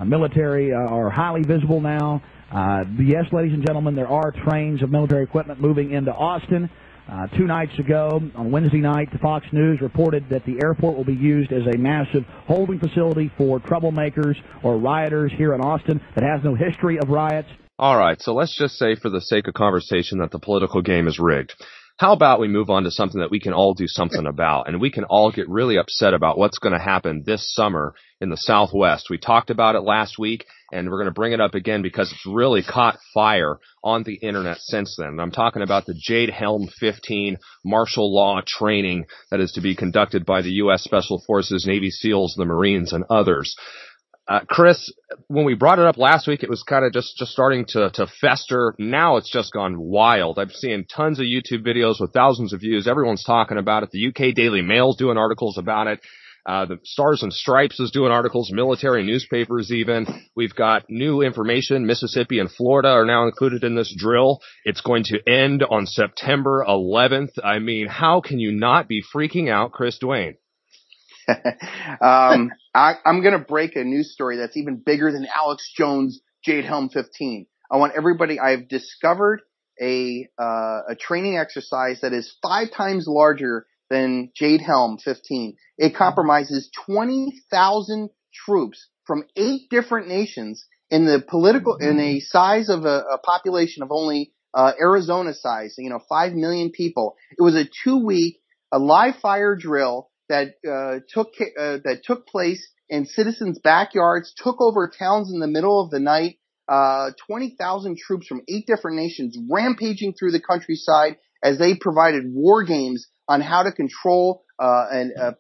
Military are highly visible now. Yes, ladies and gentlemen, there are trains of military equipment moving into Austin. 2 nights ago, on Wednesday night, Fox News reported that the airport will be used as a massive holding facility for troublemakers or rioters here in Austin that has no history of riots. All right, so let's just say for the sake of conversation that the political game is rigged. How about we move on to something that we can all do something about, and we can all get really upset about what's going to happen this summer in the Southwest. We talked about it last week, and we're going to bring it up again because it's really caught fire on the internet since then. And I'm talking about the Jade Helm 15 martial law training that is to be conducted by the U.S. Special Forces, Navy SEALs, the Marines, and others. Chris, when we brought it up last week, it was kind of just starting to fester. Now it's just gone wild. I'm seeing tons of YouTube videos with thousands of views. Everyone's talking about it. The UK Daily Mail's doing articles about it. The Stars and Stripes is doing articles, military newspapers even. We've got new information. Mississippi and Florida are now included in this drill. It's going to end on September 11th. I mean, how can you not be freaking out, Chris Duane? I'm going to break a news story that's even bigger than Alex Jones' Jade Helm 15. I want everybody, I've discovered a training exercise that is 5 times larger than Jade Helm 15. It compromises 20,000 troops from 8 different nations in a size of a population of only, Arizona size, 5 million people. It was a 2-week, live fire drill that took place in citizens' backyards, took over towns in the middle of the night. 20,000 troops from 8 different nations rampaging through the countryside as they provided war games on how to control a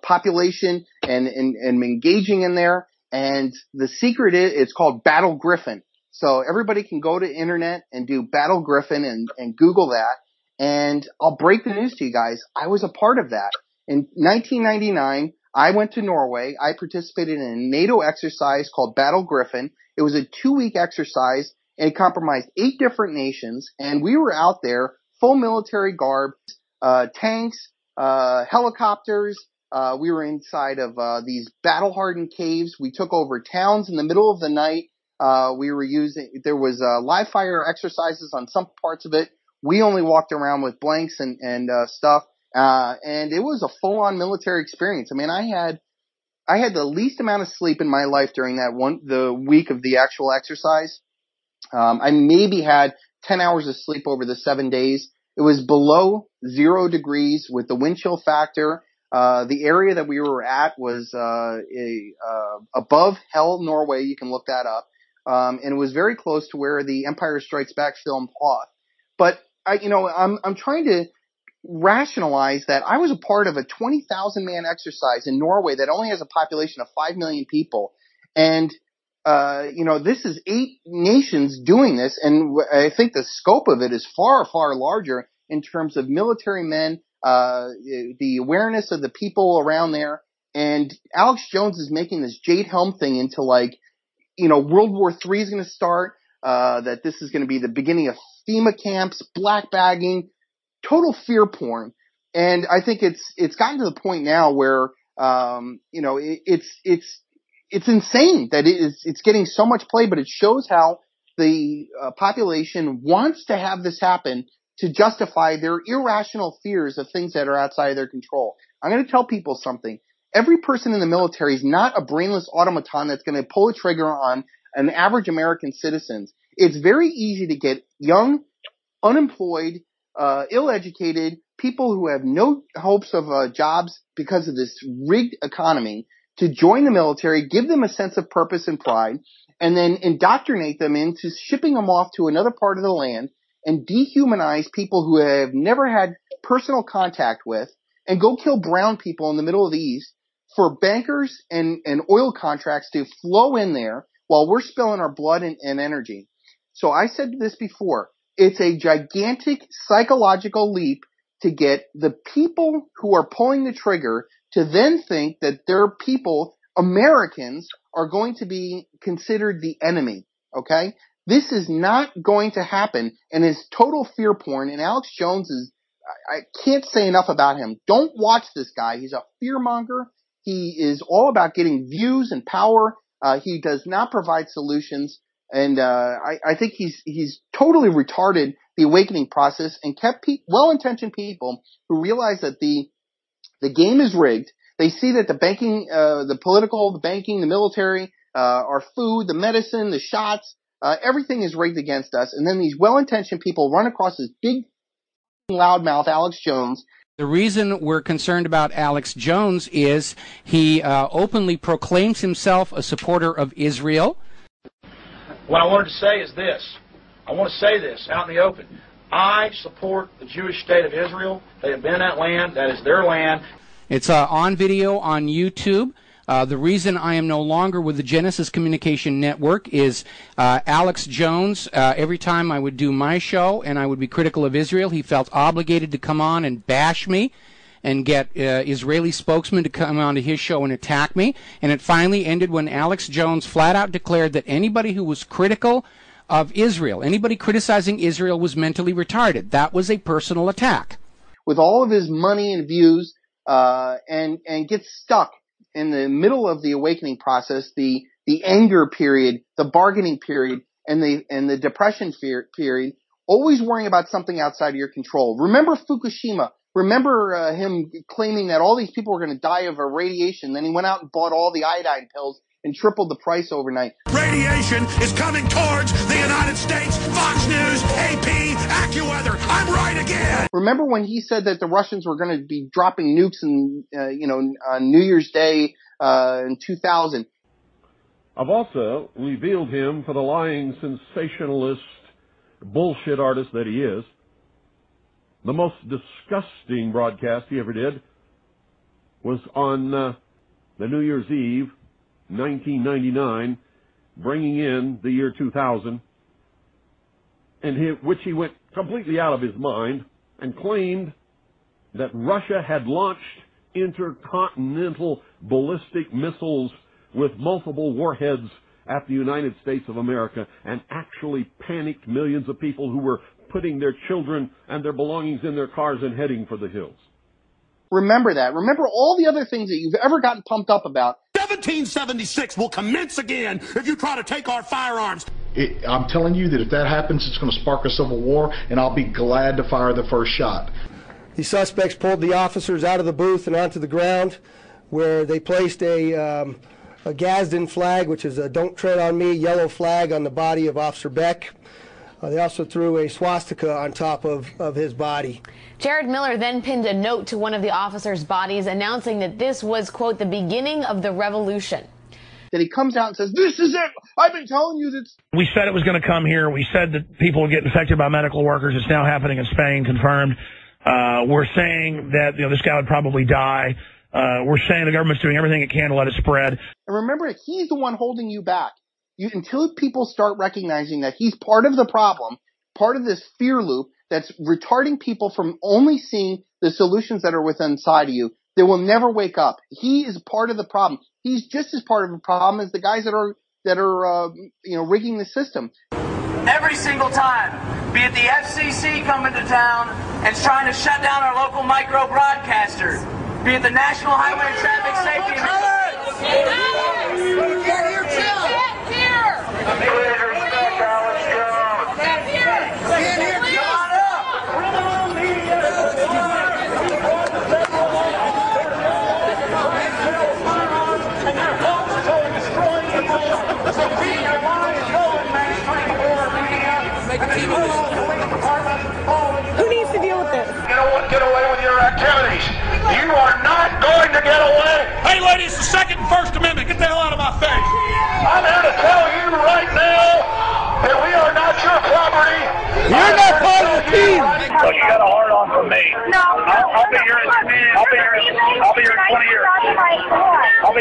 population and engaging in there. And the secret is it's called Battle Griffin. So everybody can go to internet and do Battle Griffin and Google that. And I'll break the news to you guys. I was a part of that. In 1999, I went to Norway. I participated in a NATO exercise called Battle Griffin. It was a 2-week exercise, and it compromised 8 different nations. And we were out there, full military garb, tanks, helicopters. We were inside of these battle-hardened caves. We took over towns in the middle of the night. There was live fire exercises on some parts of it. We only walked around with blanks and stuff. And it was a full-on military experience. I mean, I had the least amount of sleep in my life during the week of the actual exercise. I maybe had 10 hours of sleep over the 7 days. It was below 0 degrees with the wind chill factor. The area that we were at was, above Hell, Norway. You can look that up. And it was very close to where the Empire Strikes Back film fought. But I'm trying to rationalize that I was a part of a 20,000 man exercise in Norway that only has a population of 5 million people. And, this is 8 nations doing this. And I think the scope of it is far, far larger in terms of military men, the awareness of the people around there. And Alex Jones is making this Jade Helm thing into World War III is going to start, that this is going to be the beginning of FEMA camps, black bagging, total fear porn. And I think it's gotten to the point now where, it's insane that it's getting so much play, but it shows how the population wants to have this happen to justify their irrational fears of things that are outside of their control. I'm going to tell people something. Every person in the military is not a brainless automaton that's going to pull a trigger on an average American citizen. It's very easy to get young, unemployed, ill-educated people who have no hopes of jobs because of this rigged economy to join the military, give them a sense of purpose and pride, and then indoctrinate them into shipping them off to another part of the land and dehumanize people who have never had personal contact with and go kill brown people in the middle of the East for bankers and oil contracts to flow in there while we're spilling our blood and energy. So I said this before. It's a gigantic psychological leap to get the people who are pulling the trigger to then think that their people, Americans, are going to be considered the enemy. Okay? This is not going to happen and is total fear porn. And Alex Jones I can't say enough about him. Don't watch this guy. He's a fearmonger. He is all about getting views and power. He does not provide solutions. And I think he's totally retarded the awakening process and kept well-intentioned people who realize that the game is rigged. They see that the banking, the political, the banking, the military, our food, the medicine, the shots, everything is rigged against us. And then these well-intentioned people run across this big loudmouth Alex Jones. The reason we're concerned about Alex Jones is he openly proclaims himself a supporter of Israel. What I wanted to say is this. I want to say this out in the open. I support the Jewish state of Israel. They have been in that land. That is their land. It's on video on YouTube. The reason I am no longer with the Genesis Communication Network is Alex Jones, every time I would do my show and I would be critical of Israel, he felt obligated to come on and bash me and get Israeli spokesmen to come onto his show and attack me. And it finally ended when Alex Jones flat out declared that anybody who was critical of Israel, anybody criticizing Israel, was mentally retarded. That was a personal attack. With all of his money and views, and gets stuck in the middle of the awakening process, the anger period, the bargaining period, and the depression period, always worrying about something outside of your control. Remember Fukushima. Remember him claiming that all these people were going to die of radiation. Then he went out and bought all the iodine pills and tripled the price overnight. Radiation is coming towards the United States. Fox News, AP, AccuWeather. I'm right again. Remember when he said that the Russians were going to be dropping nukes on New Year's Day in 2000? I've also revealed him for the lying sensationalist bullshit artist that he is. The most disgusting broadcast he ever did was on the New Year's Eve, 1999, bringing in the year 2000, which he went completely out of his mind and claimed that Russia had launched intercontinental ballistic missiles with multiple warheads at the United States of America and actually panicked millions of people who were putting their children and their belongings in their cars and heading for the hills. Remember that. Remember all the other things that you've ever gotten pumped up about. 1776 will commence again if you try to take our firearms. I'm telling you that if that happens, it's going to spark a civil war, and I'll be glad to fire the first shot. The suspects pulled the officers out of the booth and onto the ground, where they placed a Gadsden flag, which is a "Don't Tread on Me" yellow flag on the body of Officer Beck. They also threw a swastika on top of his body. Jared Miller then pinned a note to one of the officers' bodies announcing that this was, quote, the beginning of the revolution. That he comes out and says, "This is it. I've been telling you this." We said it was going to come here. We said that people would get infected by medical workers. It's now happening in Spain, confirmed. We're saying that this guy would probably die. We're saying the government's doing everything it can to let it spread. And remember, he's the one holding you back. Until people start recognizing that he's part of the problem, part of this fear loop that's retarding people from only seeing the solutions that are within inside of you, they will never wake up. He is part of the problem. He's just as part of the problem as the guys that are rigging the system. Every single time, be it the FCC coming to town and trying to shut down our local micro broadcaster, be it the National Highway and Traffic Safety Administration. Get here, chill. Who needs to deal with this? Get away with your activities. You are not going to get away. Hey, ladies, the Second and First Amendment. Get the hell out of my face. I'm here to tell you right now that we are not your property. You're not part of the team. Well, you got a hard on from me. No. I'll be here in 20 years. I'll be here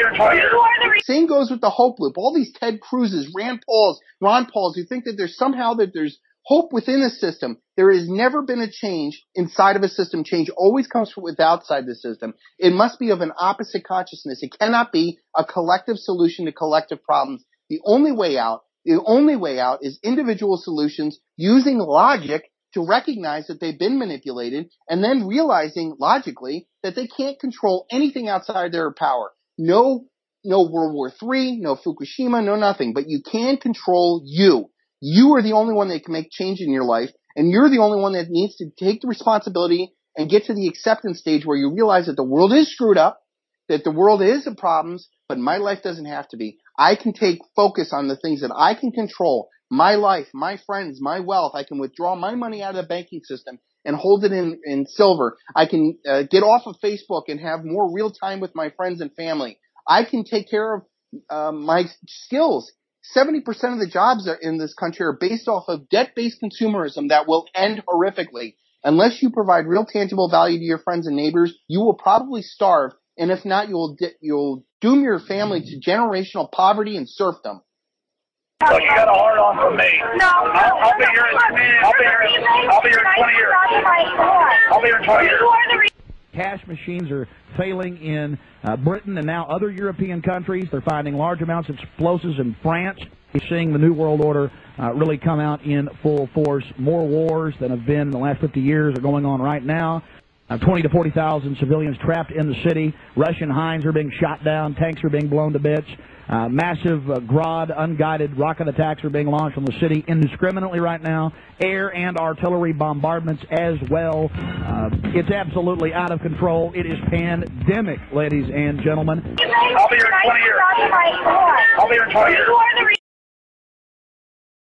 in 20 years. Same goes with the hope loop. All these Ted Cruzes, Ron Pauls, who think that there's hope within a system. There has never been a change inside of a system. Change always comes from outside the system. It must be of an opposite consciousness. It cannot be a collective solution to collective problems. The only way out is individual solutions using logic to recognize that they've been manipulated and then realizing logically that they can't control anything outside their power. No no World War III, no Fukushima, no nothing. But you can control you. You are the only one that can make change in your life, and you're the only one that needs to take the responsibility and get to the acceptance stage where you realize that the world is screwed up, that the world is in problems, but my life doesn't have to be. I can take focus on the things that I can control. My life, my friends, my wealth. I can withdraw my money out of the banking system and hold it in silver. I can get off of Facebook and have more real time with my friends and family. I can take care of my skills. 70% of the jobs in this country are based off of debt-based consumerism that will end horrifically. Unless you provide real tangible value to your friends and neighbors, you will probably starve. And if not, you'll doom your family to generational poverty and serfdom. So you got a hard on for me. No, I'll be here in 20 years. I'll be here in 20 years. Cash machines are failing in Britain and now other European countries. They're finding large amounts of explosives in France. We're seeing the New World Order really come out in full force. More wars than have been in the last 50 years are going on right now. 20 to 40,000 civilians trapped in the city. Russian Hinds are being shot down. Tanks are being blown to bits. Massive Grad unguided rocket attacks are being launched on the city indiscriminately right now. Air and artillery bombardments as well. It's absolutely out of control. It is pandemic, ladies and gentlemen. I'll be here in 20 years. I'll be here in 20 years.